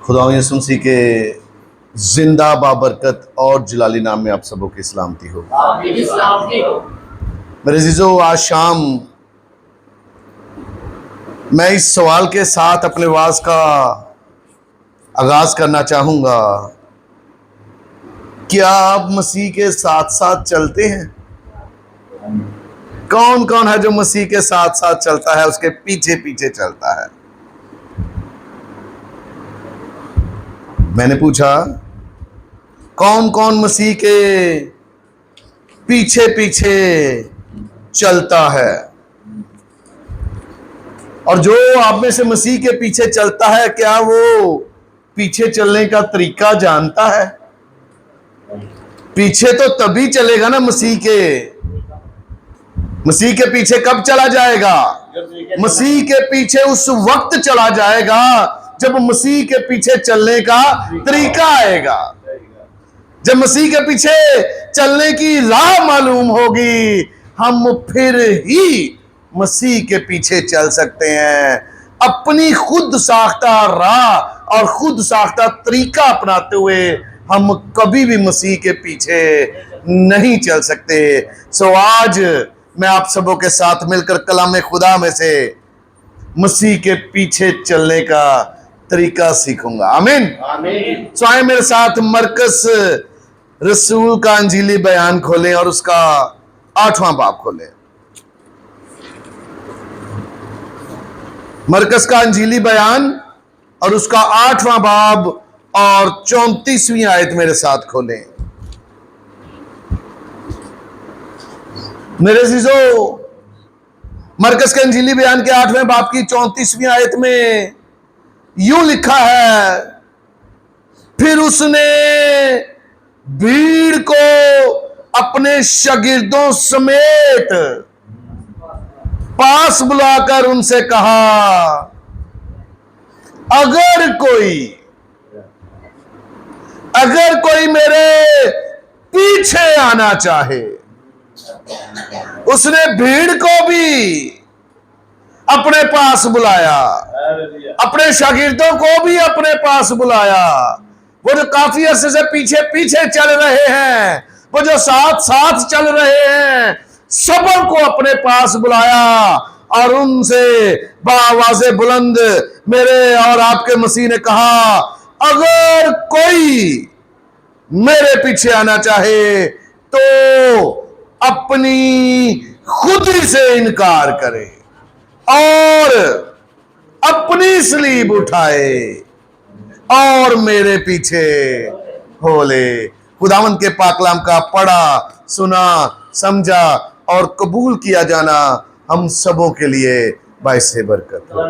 खुदा यसुम मसीह के जिंदा बाबरकत और जलाली नाम में आप सबों की सलामती हो। मेरे अजीजों, आज शाम मैं इस सवाल के साथ अपने वाज का आगाज करना चाहूंगा। क्या आप मसीह के साथ साथ चलते हैं? कौन कौन है जो मसीह के साथ साथ चलता है, उसके पीछे पीछे चलता है? मैंने पूछा, कौन कौन मसीह के पीछे पीछे चलता है? और जो आप में से मसीह के पीछे चलता है, क्या वो पीछे चलने का तरीका जानता है? पीछे तो तभी चलेगा ना मसीह के पीछे कब चला जाएगा? मसीह के पीछे उस वक्त चला जाएगा जब मसीह के पीछे चलने का तरीका आएगा। जब मसीह के पीछे चलने की राह मालूम होगी, हम फिर ही मसीह के पीछे चल सकते हैं। अपनी खुद साख्ता राह और खुद साख्ता तरीका अपनाते हुए हम कभी भी मसीह के पीछे नहीं चल सकते। सो आज मैं आप सबों के साथ मिलकर कलाम खुदा में से मसीह के पीछे चलने का तरीका सीखूंगा। आमीन। सो आए मेरे साथ मरकस रसूल का अंजीली बयान खोलें और उसका 8वां बाब खोलें। मरकस का अंजीली बयान और उसका 8वां बाब और 34वीं आयत मेरे साथ खोलें। मेरे अजीजों, मरकस के अंजीली बयान के 8वें बाब की 34वीं आयत में यूं लिखा है, फिर उसने भीड़ को अपने शागिर्दों समेत पास बुलाकर उनसे कहा, अगर कोई मेरे पीछे आना चाहे। उसने भीड़ को भी अपने पास बुलाया, अपने शागिर्दों को भी अपने पास बुलाया। वो जो काफी अरसे से पीछे पीछे चल रहे हैं, वो जो साथ साथ चल रहे हैं, सबों को अपने पास बुलाया और उनसे बावाज़े बुलंद मेरे और आपके मसीह ने कहा, अगर कोई मेरे पीछे आना चाहे तो अपनी खुद ही से इनकार करे और अपनी सलीब उठाए और मेरे पीछे हो ले। खुदावंद के पाकलाम का पढ़ा, सुना, समझा और कबूल किया जाना हम सबों के लिए बाइसे बरकत हो।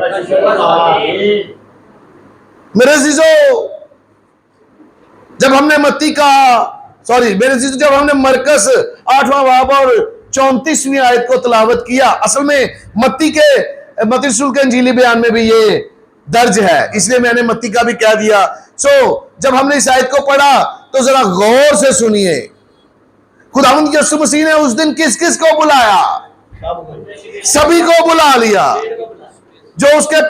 मेरे अजीजों, जब हमने जब हमने मरकस 8वां बाब और 34वीं आयत को तलावत किया, असल में मत्ती रसूल के अंजीली बयान में भी ये दर्ज है, इसलिए मैंने मत्ती का भी कह दिया। जब हमने इस आयत को पढ़ा तो जरा गौर से सुनिए, खुदावंद यीशु मसीह ने उस दिन किस किस को बुलाया? सभी को बुला लिया जो उसके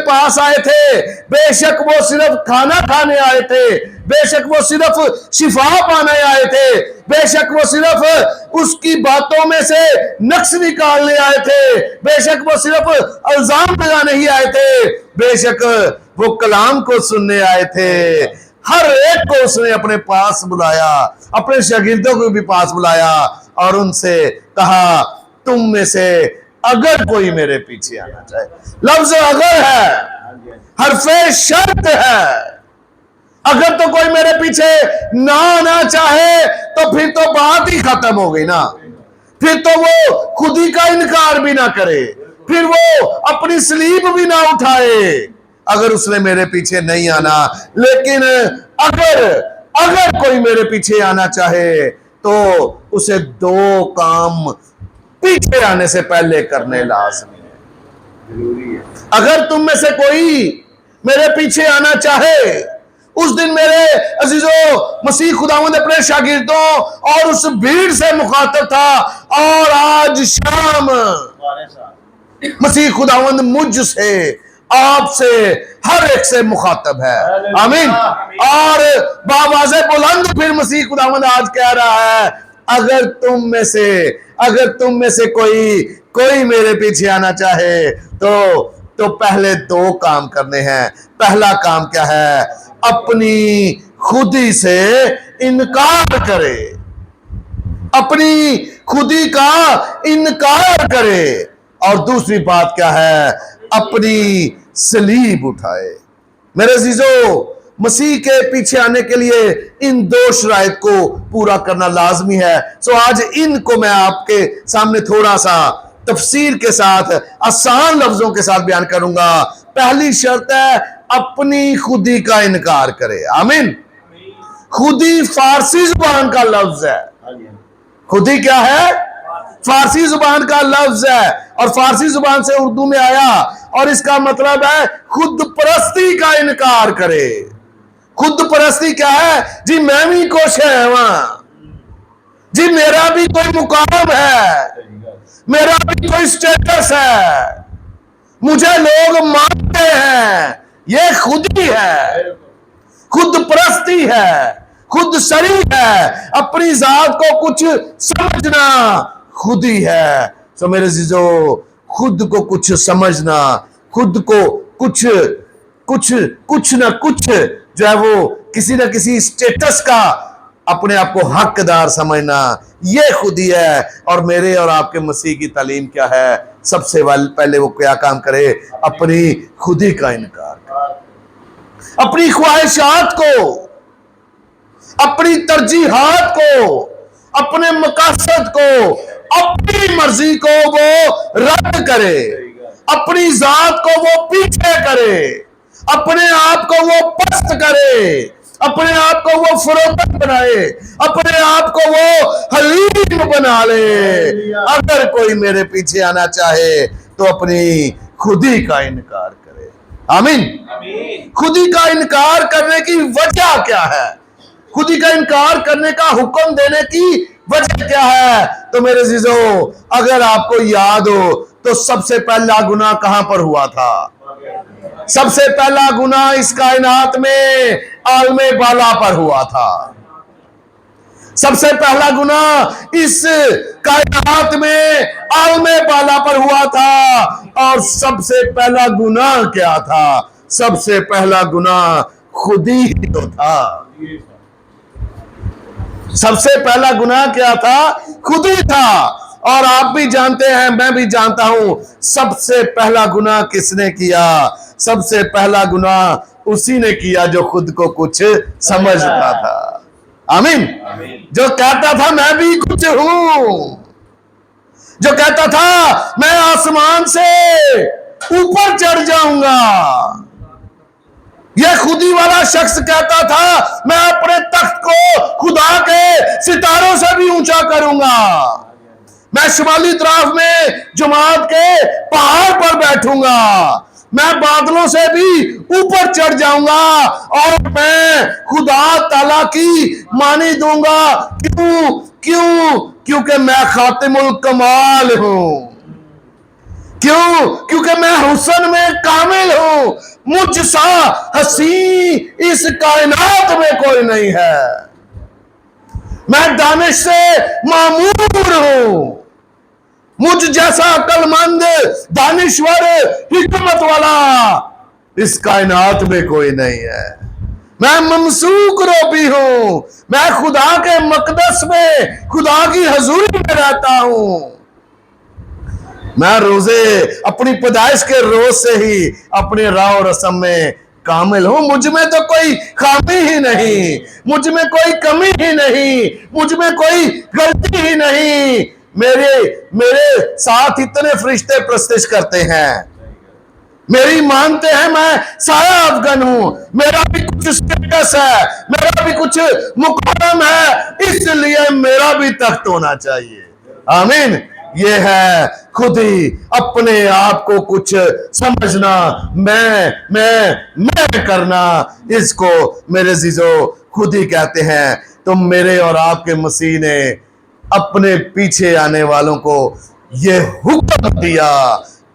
पास आए थे। बेशक वो सिर्फ खाना खाने आए थे, बेशक वो सिर्फ शिफा पाने आए थे, बेशक वो सिर्फ उसकी बातों में से नक्श निकालने आए थे, बेशक वो सिर्फ इल्जाम लगाने ही आए थे, बेशक वो कलाम को सुनने आए थे। हर एक को उसने अपने पास बुलाया, अपने शागिर्दों को भी पास बुलाया और उनसे कहा, तुम में से अगर कोई मेरे पीछे आना चाहे। लफ्ज अगर है, हरफे शर्त है। अगर तो कोई मेरे पीछे ना आना चाहे तो फिर तो बात ही खत्म हो गई ना। फिर तो वो खुद ही का इनकार भी ना करे, फिर वो अपनी सलीब भी ना उठाए, अगर उसने मेरे पीछे नहीं आना। लेकिन अगर कोई मेरे पीछे आना चाहे तो उसे 2 काम पीछे आने से पहले करने लाज़मी है। अगर तुम में से कोई मेरे पीछे आना चाहे, उस दिन मेरे अजीजों मसीह खुदावंद अपने शागिर्दों और उस भीड़ से मुखातब था, और आज शाम मसीह खुदावंद मुझसे आपसे हर एक से मुखातब है। आमीन। और बावाज़े बुलंद फिर मसीह खुदावंद आज कह रहा है, अगर तुम में से कोई मेरे पीछे आना चाहे तो पहले दो काम करने हैं। पहला काम क्या है? अपनी खुदी से इनकार करे, अपनी खुदी का इनकार करे। और दूसरी बात क्या है? अपनी सलीब उठाए। मेरे अजीजों, मसीह के पीछे आने के लिए इन दो शराइत को पूरा करना लाजमी है। सो आज इनको मैं आपके सामने थोड़ा सा तफसीर के साथ, आसान लफ्जों के साथ बयान करूंगा। पहली शर्त है, अपनी खुदी का इनकार करे। आमीन। खुदी फारसी जुबान का लफ्ज है। खुदी क्या है? फारसी जुबान का लफ्ज है और फारसी जुबान से उर्दू में आया और इसका मतलब है खुद परस्ती का इनकार करे। खुद परस्ती क्या है जी? मैं भी कुछ है वहां जी, मेरा भी कोई मुकाम है, मेरा भी कोई स्टेटस है, मुझे लोग मानते हैं। ये खुदी है, खुद परस्ती है, खुद शरीर है, अपनी जात को कुछ समझना खुदी है। तो मेरे जीजो, खुद को कुछ समझना, खुद को कुछ ना कुछ जो है वो किसी ना किसी स्टेटस का अपने आप को हकदार समझना, ये खुदी है। और मेरे और आपके मसीह की तालीम क्या है? सबसे पहले वो क्या काम करे? अपनी खुदी का इनकार करे, अपनी ख्वाहिशात को, अपनी तरजीहात को, अपने मकासद को, अपनी मर्जी को वो रद्द करे, अपनी जात को वो पीछे करे, अपने आप को वो पस्त करे, अपने आप को वो फरोख्त बनाए, अपने आप को वो हलीम बना ले। अगर कोई मेरे पीछे आना चाहे तो अपनी खुदी का इनकार करे। आमीन। खुदी का इनकार करने की वजह क्या है? खुदी का इनकार करने का हुक्म देने की वजह क्या है? तो मेरे जीजो, अगर आपको याद हो तो सबसे पहला गुनाह कहां पर हुआ था? सबसे पहला गुनाह इस कायनात में आलमे बाला पर हुआ था। सबसे पहला गुनाह इस कायनात में आलमे बाला पर हुआ था। और सबसे पहला गुनाह क्या था? सबसे पहला गुनाह खुदी ही तो था। सबसे पहला गुनाह क्या था? खुद ही था। और आप भी जानते हैं, मैं भी जानता हूं, सबसे पहला गुनाह किसने किया? सबसे पहला गुनाह उसी ने किया जो खुद को कुछ समझता था। आमीन। जो कहता था मैं भी कुछ हूं, जो कहता था मैं आसमान से ऊपर चढ़ जाऊंगा। यह खुदी वाला शख्स कहता था मैं अपने तख्त को खुदा के सितारों से भी ऊंचा करूंगा, मैं शुमाली तरफ में जमात के पहाड़ पर बैठूंगा, मैं बादलों से भी ऊपर चढ़ जाऊंगा और मैं खुदा ताला की मानी दूंगा। क्योंकि मैं खातिमुल कमाल हूं। क्योंकि मैं हुस्न में कामिल हूं। मुझ सा हसी इस कायनात में कोई नहीं है। मैं दानिश से मामूर हूं। मुझ जैसा अक्लमंद, दानिश्वर, हिकमत वाला इस कायनात में कोई नहीं है। मैं ममसूक रोबी हूं। मैं खुदा के मकदस में, खुदा की हजूरी में रहता हूं। मैं रोजे अपनी पैदाइश के रोज से ही अपने राव रस्म में कामिल हूं। मुझ में तो कोई खामी ही नहीं, मुझ में कोई कमी ही नहीं, मुझ में कोई गलती ही नहीं। मेरे साथ इतने फरिश्ते प्रस्तिश करते हैं, मेरी मानते हैं मैं साया अफगन हूं, मेरा भी कुछ स्टेटस है, मेरा भी कुछ मुकाम है, इसलिए मेरा भी तख्त होना चाहिए। आमीन। ये है खुदी, अपने आप को कुछ समझना, मैं करना, इसको मेरे जीजो खुदी कहते हैं। तो मेरे और आपके मसीह ने अपने पीछे आने वालों को ये हुक्म दिया,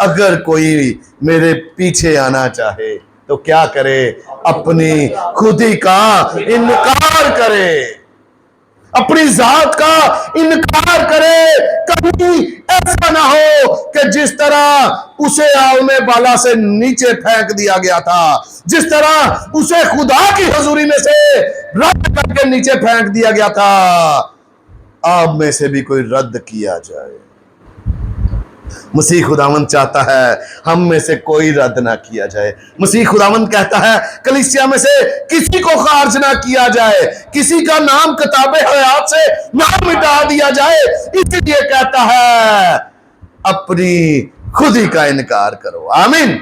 अगर कोई मेरे पीछे आना चाहे तो क्या करे, अपनी खुदी का इनकार करे, अपनी जात का इनकार करे। कभी ऐसा ना हो कि जिस तरह उसे आलमे बाला से नीचे फेंक दिया गया था, जिस तरह उसे खुदा की हजूरी में से रद्द करके नीचे फेंक दिया गया था, आप में से भी कोई रद्द किया जाए। मसीह खुदावंद चाहता है हम में से कोई रद्द ना किया जाए। मसीह खुदावंद कहता है कलीसिया में से किसी को खारिज ना किया जाए, किसी का नाम किताबे हयात से नाम मिटा दिया जाए। इसलिए कहता है अपनी खुदी का इनकार करो। आमीन।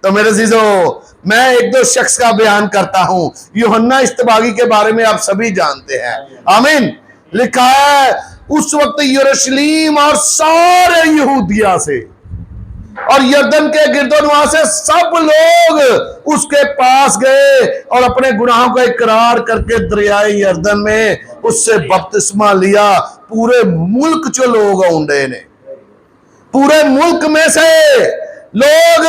तो मेरे अजीजों, मैं एक दो शख्स का बयान करता हूं। यूहन्ना इस्तबागी के बारे में आप सभी जानते हैं। आमीन। लिखा है उस वक्त यरूशलेम और सारे यहूदिया से और यरदन के गिरदोनवा से सब लोग उसके पास गए और अपने गुनाहों का इकरार करके दरियाए यरदन में उससे बपतिस्मा लिया। पूरे मुल्क जो लोग होंगे ने, पूरे मुल्क में से लोग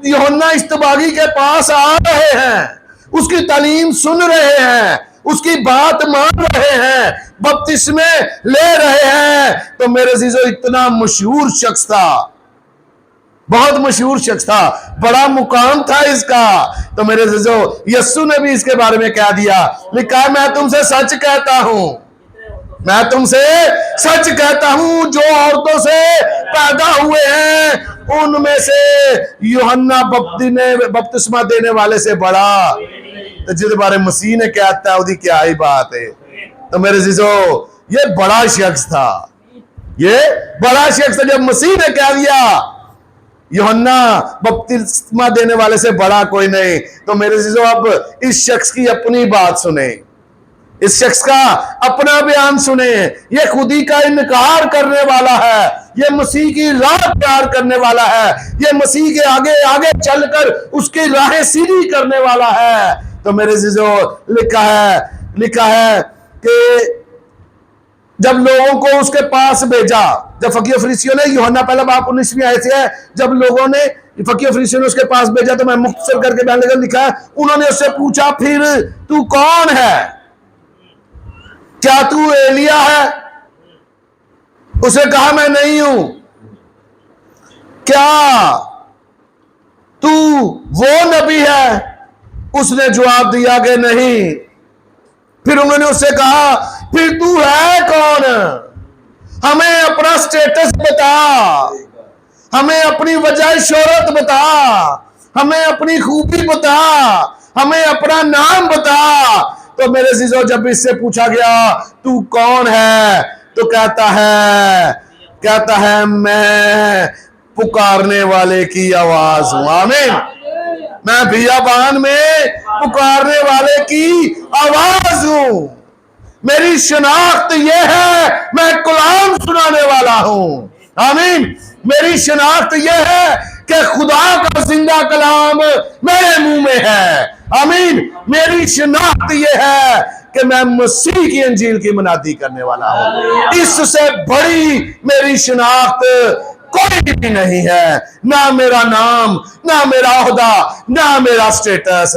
यूहन्ना इस्तबागी के पास आ रहे हैं, उसकी तालीम सुन रहे हैं, उसकी बात मान रहे हैं, बपतिस्मे ले रहे हैं। तो मेरे अजीजों, इतना मशहूर शख्स था, बहुत मशहूर शख्स था, बड़ा मुकाम था इसका। तो मेरे अजीजों, यस्सु ने भी इसके बारे में कह दिया। लिखा है मैं तुमसे सच कहता हूं, मैं तुमसे सच कहता हूं, जो औरतों से पैदा हुए हैं उनमें से यूहन्ना बपतिस्मा देने वाले से बड़ा। तो जिस बारे मसीह ने कहता है उसकी क्या ही बात है। तो मेरे अजीजों, ये बड़ा शख्स था, ये बड़ा शख्स था। जब मसीह ने कह दिया यूहन्ना बपतिस्मा देने वाले से बड़ा कोई नहीं, तो मेरे अजीजों अब इस शख्स की अपनी बात सुने, इस शख्स का अपना बयान सुने। ये खुदी का इनकार करने वाला है, ये मसीह की राह प्यार करने वाला है, ये मसीह के आगे आगे चलकर उसकी राहें सीधी करने वाला है। तो मेरे अजीजों, लिखा है कि जब लोगों को उसके पास भेजा, जब फकीर फरीसियों ने, यूहन्ना पहला बाब 19वीं आयत से है, जब लोगों ने फकीर फरीसियों ने उसके पास भेजा, तो मैं मुख्तसर करके बयान लेकर लिखा है, उन्होंने उससे पूछा फिर तू कौन है, क्या तू एलिया है? उसे कहा मैं नहीं हूं। क्या तू वो नबी है? उसने जवाब दिया कि नहीं। फिर उन्होंने उससे कहा फिर तू है कौन? हमें अपना स्टेटस बता, हमें अपनी वजह शोहरत बता, हमें अपनी खूबी बता, हमें अपना नाम बता। तो मेरे अजीजों, जब इससे पूछा गया तू कौन है, तो कहता है मैं पुकारने वाले की आवाज हूं। आमीन। मैं बियाबान में पुकारने वाले की आवाज हूं। मेरी शनाख्त यह है, मैं कलाम सुनाने वाला हूं। आमीन। मेरी शनाख्त यह है कि खुदा का जिंदा कलाम मेरे मुंह में है। आमीन। मेरी शनाख्त यह है कि मैं मसीह की अंजील की मनादी करने वाला हूं। इससे बड़ी मेरी शनाख्त कोई भी नहीं है, ना मेरा नाम, ना मेरा ओहदा, ना मेरा स्टेटस।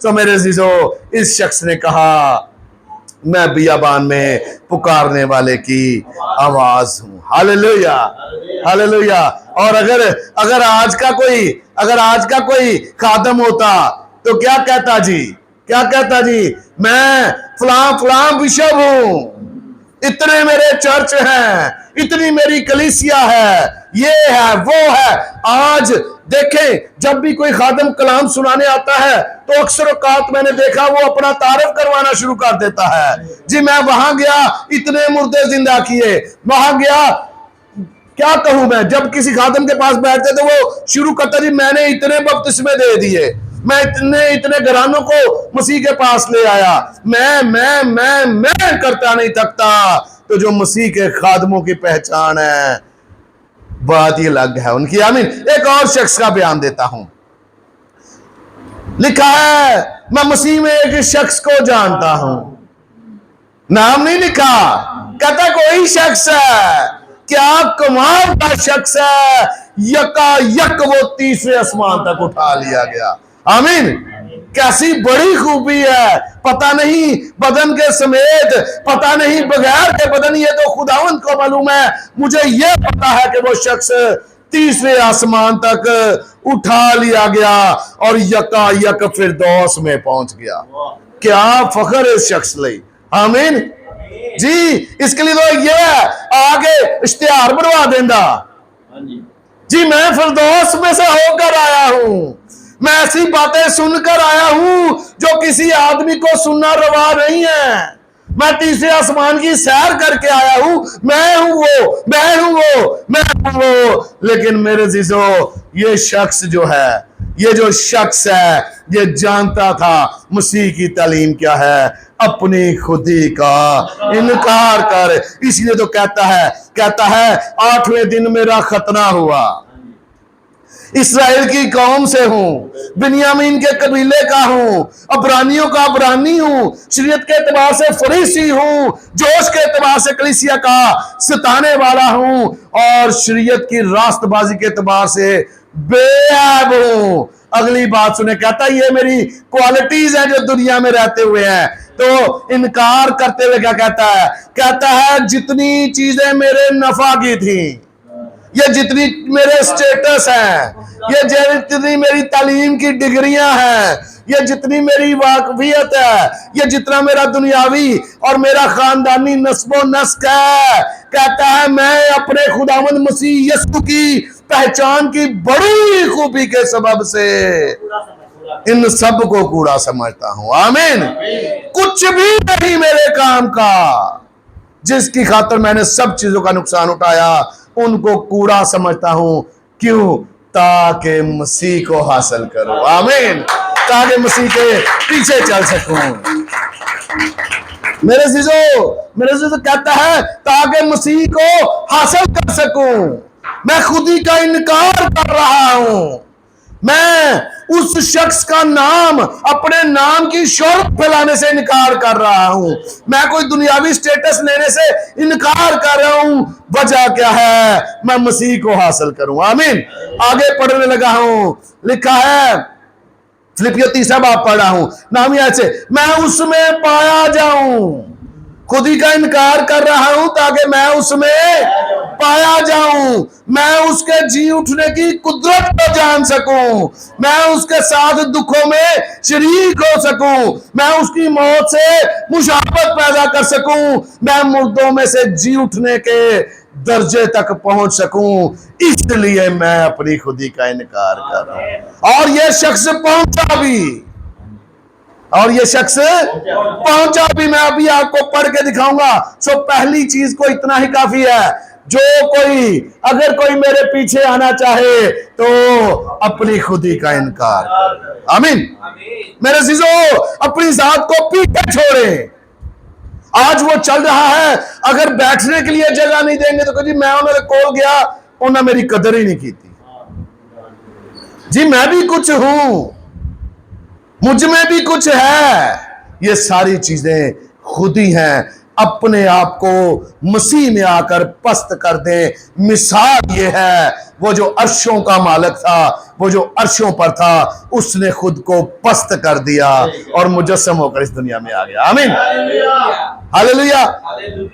तो मेरे अजीजों, इस शख्स ने कहा मैं बियाबान में पुकारने वाले की आवाज हूं। Hallelujah, hallelujah. और अगर आज का कोई खादम होता तो क्या कहता जी, क्या कहता जी? मैं फलां बिशप हूं, इतने मेरे चर्च हैं, इतनी मेरी कलीसिया है, ये है वो है। आज देखें, जब भी कोई खादम कलाम सुनाने आता है तो अक्सर औकात मैंने देखा वो अपना तारीफ करवाना शुरू कर देता है। जी मैं वहां गया, इतने मुर्दे जिंदा किए, वहां गया, क्या कहूं मैं। जब किसी खादम के पास बैठते तो वो शुरू करता जी मैंने इतने बपतिस्मे दे दिए, मैं इतने घरानों को मसीह के पास ले आया। मैं करता नहीं थकता। तो जो मसीह के खादमों की पहचान है, बात ये अलग है उनकी। आमीन। एक और शख्स का बयान देता हूं। लिखा है मैं मसीह में एक शख्स को जानता हूं, नाम नहीं लिखा, कहता कोई शख्स है। क्या कमाल का शख्स है, यकायक वो तीसरे आसमान तक उठा लिया गया। आमीन। कैसी बड़ी खूबी है, पता नहीं बदन के समेत, पता नहीं बगैर के बदन, ये तो खुदावंद को मालूम है। मुझे ये पता है कि वो शख्स तीसरे आसमान तक उठा लिया गया और यकायक फिरदौस में पहुंच गया। क्या फख्र है इस शख्स लिए। आमीन जी। इसके लिए तो ये आगे इश्तिहार बनवा देंदा जी, मैं फिरदौस में से होकर आया हूं, मैं ऐसी बातें सुनकर आया हूं जो किसी आदमी को सुनना रवा नहीं है। मैं तीसरे आसमान की सैर करके आया हूं, मैं हूं वो, मैं हूं वो, मैं हूं वो। लेकिन मेरे जीजो, ये शख्स जो है, ये जो शख्स है, ये जानता था मसीह की तालीम क्या है, अपनी खुदी का इनकार कर। इसलिए तो कहता है 8वें दिन मेरा खतना हुआ, इसराइल की कौम से हूं, बिन्यामीन के कबीले का हूं, अबरानियों का अबरानी हूं, शरीयत के एतबार से फरीसी हूं, जोश के एतबार से कलीसिया का सताने वाला हूं, और शरीयत की रास्तबाजी के एतबार से बेऐब हूं। अगली बात सुने, कहता है ये मेरी क्वालिटीज है जो दुनिया में रहते हुए हैं। तो इनकार करते हुए क्या कहता है जितनी चीजें मेरे नफा की थी, ये जितनी मेरे स्टेटस है, ये जितनी मेरी तालीम की डिग्रियां हैं, ये जितनी मेरी वाकफियत है, ये जितना मेरा दुनियावी और मेरा खानदानी नस्बो नस्क है, कहता है मैं अपने खुदावंद मसीह यीशु की पहचान की बड़ी खूबी के सबब से इन सब को कूड़ा समझता हूं। आमीन। कुछ भी नहीं मेरे काम का, जिसकी खातर मैंने सब चीजों का नुकसान उठाया, उनको कूड़ा समझता हूं। क्यों? ताकि मसीह को हासिल करूं। आमीन। ताकि मसीह के पीछे चल सकूं। मेरे जीजो कहता है ताकि मसीह को हासिल कर सकूं। मैं खुदी का इनकार कर रहा हूं। मैं उस शख्स का नाम, अपने नाम की शोहरत फैलाने से इनकार कर रहा हूं। मैं कोई दुनियावी स्टेटस लेने से इनकार कर रहा हूं। वजह क्या है? मैं मसीह को हासिल करूं। आमीन। आगे पढ़ने लगा हूं, लिखा है फिलिपियों 3 बाब पढ़ रहा हूं, नाम ऐसे, मैं उसमें पाया जाऊं। खुदी का इनकार कर रहा हूं ताकि मैं उसमें पाया जाऊं, मैं उसके जी उठने की कुदरत को जान सकूं, मैं उसके साथ दुखों में शरीक हो सकूं, मैं उसकी मौत से मुशाबत पैदा कर सकूं, मैं मुर्दों में से जी उठने के दर्जे तक पहुंच सकूं। इसलिए मैं अपनी खुदी का इनकार कर रहा हूं। और यह शख्स पहुंचा भी, मैं अभी आपको पढ़ के दिखाऊंगा। सो पहली चीज को इतना ही काफी है, अगर कोई मेरे पीछे आना चाहे तो अपनी खुदी का इनकार करे। आमीन। मेरे जीजो, अपनी जात को पीछे छोड़े। आज वो चल रहा है, अगर बैठने के लिए जगह नहीं देंगे तो कभी मैं उन्होंने कोल गया, उन्होंने मेरी कदर ही नहीं की थी। जी मैं भी कुछ हूं, मुझ में भी कुछ है। ये सारी चीजें खुद ही हैं। अपने आप को मसीह में आकर पस्त कर दे। मिसाल ये है, वो जो अर्शों का मालिक था, वो जो अर्शों पर था, उसने खुद को पस्त कर दिया और मुजस्सम होकर इस दुनिया में आ गया। आमीन। हालेलुया।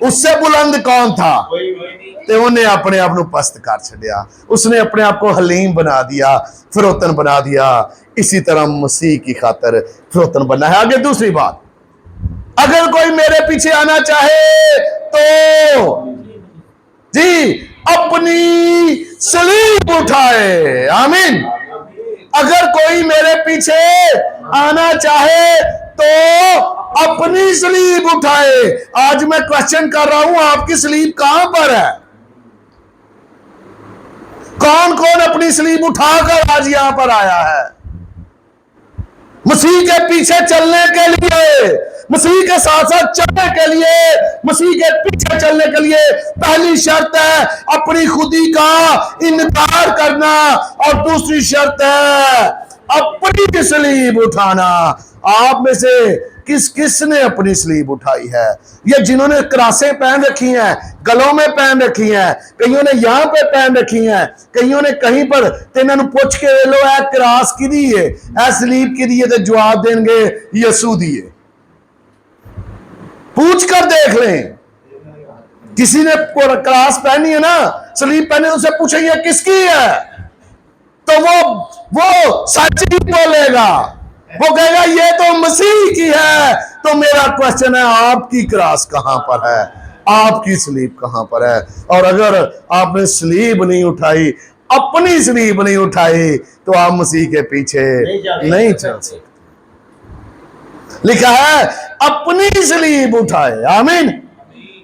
उससे बुलंद कौन था? ते उन्हें अपने आप को पस्त कर छड़िया। उसने अपने आप को हलीम बना दिया, फिरौतन बना दिया। इसी तरह मसीह की खातर फिरौतन बनना है। आगे दूसरी बात, अगर कोई मेरे पीछे आना चाहे तो जी अपनी सलीब उठाए। आमीन। अगर कोई मेरे पीछे आना चाहे तो अपनी सलीब उठाए। आज मैं क्वेश्चन कर रहा हूं, आपकी सलीब कहां पर है? कौन कौन अपनी सलीब उठाकर आज यहां पर आया है? मसीह के पीछे चलने के लिए, मसीह के साथ साथ चलने के लिए, मसीह के पीछे चलने के लिए पहली शर्त है अपनी खुदी का इनकार करना, और दूसरी शर्त है अपनी सलीब उठाना। आप में से किस किस ने अपनी सलीब उठाई है? ये जिन्होंने क्रासें पहन रखी हैं, गलों में पहन रखी हैं, कईयों ने यहां पे पहन रखी हैं, कईयों ने कहीं पर, तो इन्होंने पूछ के लो है क्रास की दी है, ऐ सलीब की दी है, तो जवाब देंगे यसू दिए। पूछ कर देख लें, किसी ने क्रास पहनी है ना, सलीब पहनी, तो उसे पूछेंगे किसकी है, तो वो सच ही बोलेगा, वो कहेगा ये तो मसीह की है। तो मेरा क्वेश्चन है, आपकी क्रास कहां पर है? आपकी सलीब कहां पर है? और अगर आपने सलीब नहीं उठाई, अपनी सलीब नहीं उठाई, तो आप मसीह के पीछे नहीं चल सकते। लिखा है अपनी सलीब उठाए। आमीन।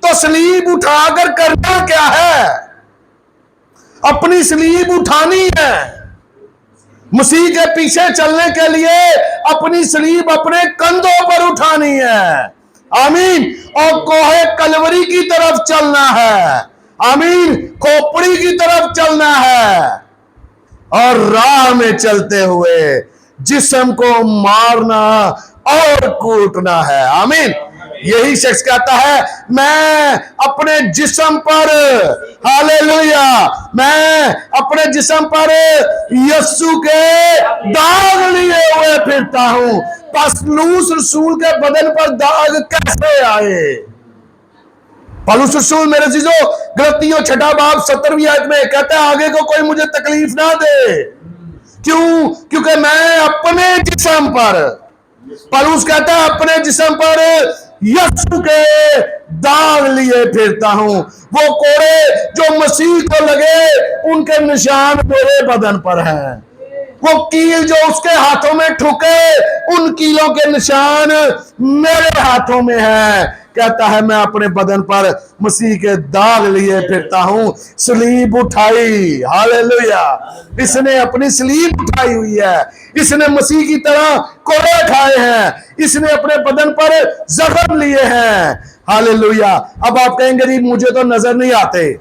तो सलीब उठाकर करना क्या है? अपनी सलीब उठानी है। मसीह के पीछे चलने के लिए अपनी सलीब अपने कंधों पर उठानी है। आमीन। और कोहे कलवरी की तरफ चलना है। आमीन। खोपड़ी की तरफ चलना है और राह में चलते हुए जिस्म को मारना और कूटना है। आमीन। यही शख्स कहता है, मैं अपने जिस्म पर, हालेलुया, मैं अपने जिस्म पर यीशु के दाग लिए हुए फिरता हूं। पौलुस रसूल के बदन पर दाग कैसे आए? पौलुस रसूल मेरे चीजों गलतियों 6 बाब 17वीं आयत में कहता है, आगे को कोई मुझे तकलीफ ना दे। क्यों? क्योंकि मैं अपने जिस्म पर, पौलुस कहता है अपने जिस्म पर यीशु के दाग लिए फिरता हूं। वो कोड़े जो मसीह को लगे, उनके निशान मेरे बदन पर हैं। वो कील जो उसके हाथों में ठुके, उन कीलों के निशान मेरे हाथों में है। कहता है मैं अपने बदन पर मसीह के दाग लिए फिरता हूं। सलीब उठाई, हालेलुया। इसने अपनी सलीब उठाई हुई है। इसने मसीह की तरह कोड़े खाए हैं। इसने अपने बदन पर जख्म लिए हैं। हालेलुया। अब आप कहेंगे नहीं मुझे तो नजर नहीं आते।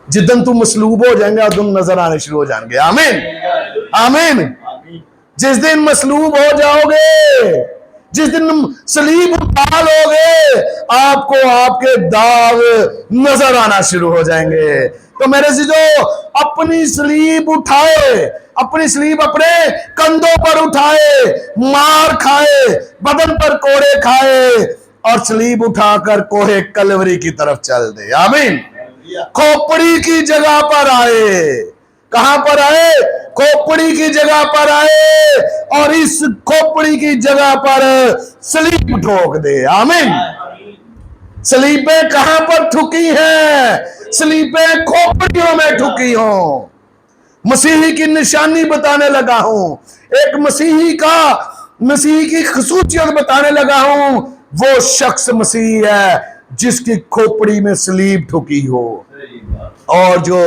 जिदन तुम मसलूब हो जाएंगे, तुम नजर आने शुरू हो जाएंगे। आमीन। आमीन। जिस दिन मसलूब हो जाओगे, जिस दिन सलीब उठा लोगे, आपको आपके दाग नजर आना शुरू हो जाएंगे। तो मेरे चीजों अपनी सलीब उठाए, अपनी सलीब अपने कंधों पर उठाए, मार खाए, बदन पर कोड़े खाए और सलीब उठाकर कोहे कलवरी की तरफ चल दे। आमीन। खोपड़ी की जगह पर आए। कहां पर आए? खोपड़ी की जगह पर आए और इस खोपड़ी की जगह पर सलीब ठोक दे। आमीन। सलीबें कहां पर ठुकी हैं? सलीबें खोपड़ियों में ठुकी हो। मसीही की निशानी बताने लगा हूं। एक मसीही की खसूसियत बताने लगा हूं। वो शख्स मसीह है जिसकी खोपड़ी में सलीब ठुकी हो और जो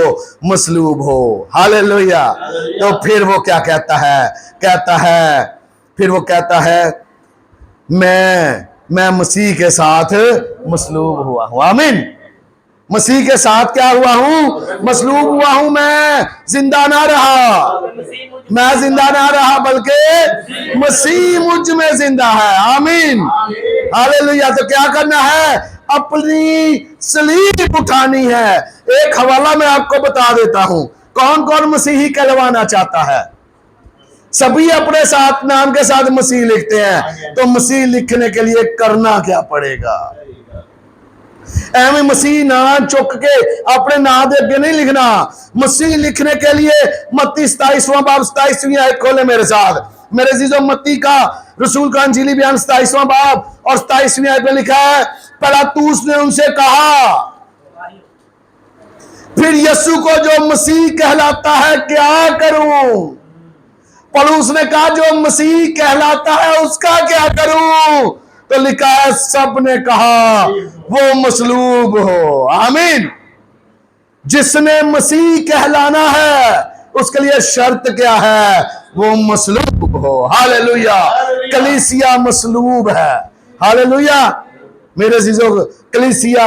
मसलूब हो। हालेलुया। तो फिर वो क्या कहता है? फिर वो कहता है मैं मसीह के साथ मसलूब हुआ हूं। आमीन। मसीह के साथ क्या हुआ हूं? मसलूब हुआ हूं। मैं जिंदा ना रहा, बल्कि मसीह मुझ में जिंदा है। आमीन। हालेलुया। तो क्या करना है? अपनी सलीब उठानी है। एक हवाला मैं आपको बता देता हूं, कौन कौन मसीही कहलवाना चाहता है? सभी अपने साथ नाम के साथ मसीह लिखते हैं। तो मसीह लिखने के लिए करना क्या पड़ेगा? एवं मसीह ना चुक के अपने नाम दे आगे नहीं लिखना। मसीह लिखने के लिए मत्ती 27वां बाब 27वीं आयत खोले मेरे साथ। मेरे जीजो मत्ती का रसूल का अंजीली बयान 27वां बाब और 27वीं आयत में लिखा है, पिलातुस ने उनसे कहा, फिर यीशु को जो मसीह कहलाता है क्या करूं? पौलुस ने कहा जो मसीह कहलाता है उसका क्या करूं? तो लिखा है सब ने कहा वो मसलूब हो। आमीन। जिसने मसीह कहलाना है उसके लिए शर्त क्या है? वो मसलूब हो। हालेलुया। कलीसिया मसलूब है। हालेलुया। मेरे अजीजों, कलीसिया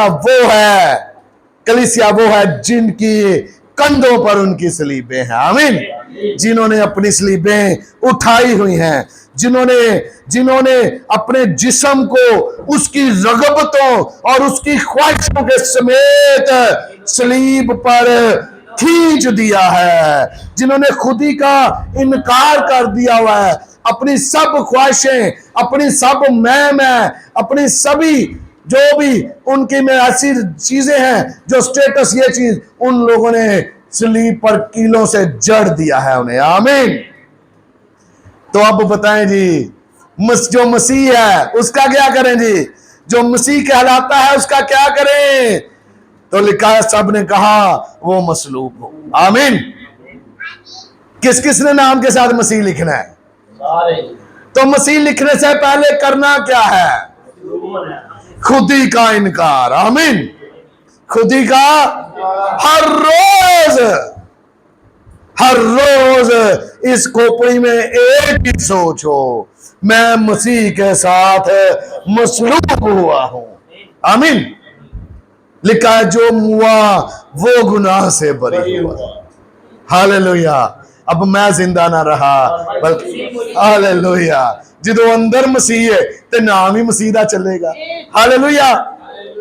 वो है जिनकी कंधों पर उनकी सलीबें हैं। आमीन। जिन्होंने अपनी स्लीबें उठाई हुई हैं, जिन्होंने अपने जिस्म को उसकी रगबतों और उसकी ख्वाहिशों के समेत सलीब पर खींच दिया है, जिन्होंने खुदी का इनकार कर दिया हुआ है, अपनी सब ख्वाहिशें, अपनी सब मैं अपनी सभी जो भी उनकी में ऐसी चीजें हैं, जो स्टेटस, ये चीज उन लोगों ने सलीब पर कीलों से जड़ दिया है उन्हें। आमीन। तो अब बताएं जी, जो मसीह है उसका क्या करें जी? जो मसीह कहलाता है उसका क्या करें? तो लिखा है, सब ने कहा वो मसलूब हो। आमीन। किस किस ने नाम के साथ मसीह लिखना है? तो मसीह लिखने से पहले करना क्या है? खुदी का इनकार। आमीन। खुदी का हर रोज इस खोपड़ी में एक ही सोच हो, मैं मसीह के साथ मसलूब हुआ हूं। आमीन। लिखा है, जो मुआ वो गुनाह से बरी हुआ। हालेलुया। अब मैं जिंदा ना रहा बल्कि हालेलुया, जो अंदर मसीह है ते नाम ही मसीह दा चलेगा। हालेलुया।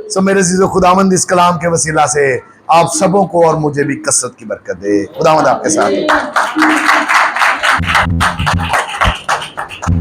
सो मेरे जीजो, खुदावंद इस कलाम के वसीला से आप सबों को और मुझे भी कसरत की बरकत दे। खुदावंद आपके साथ।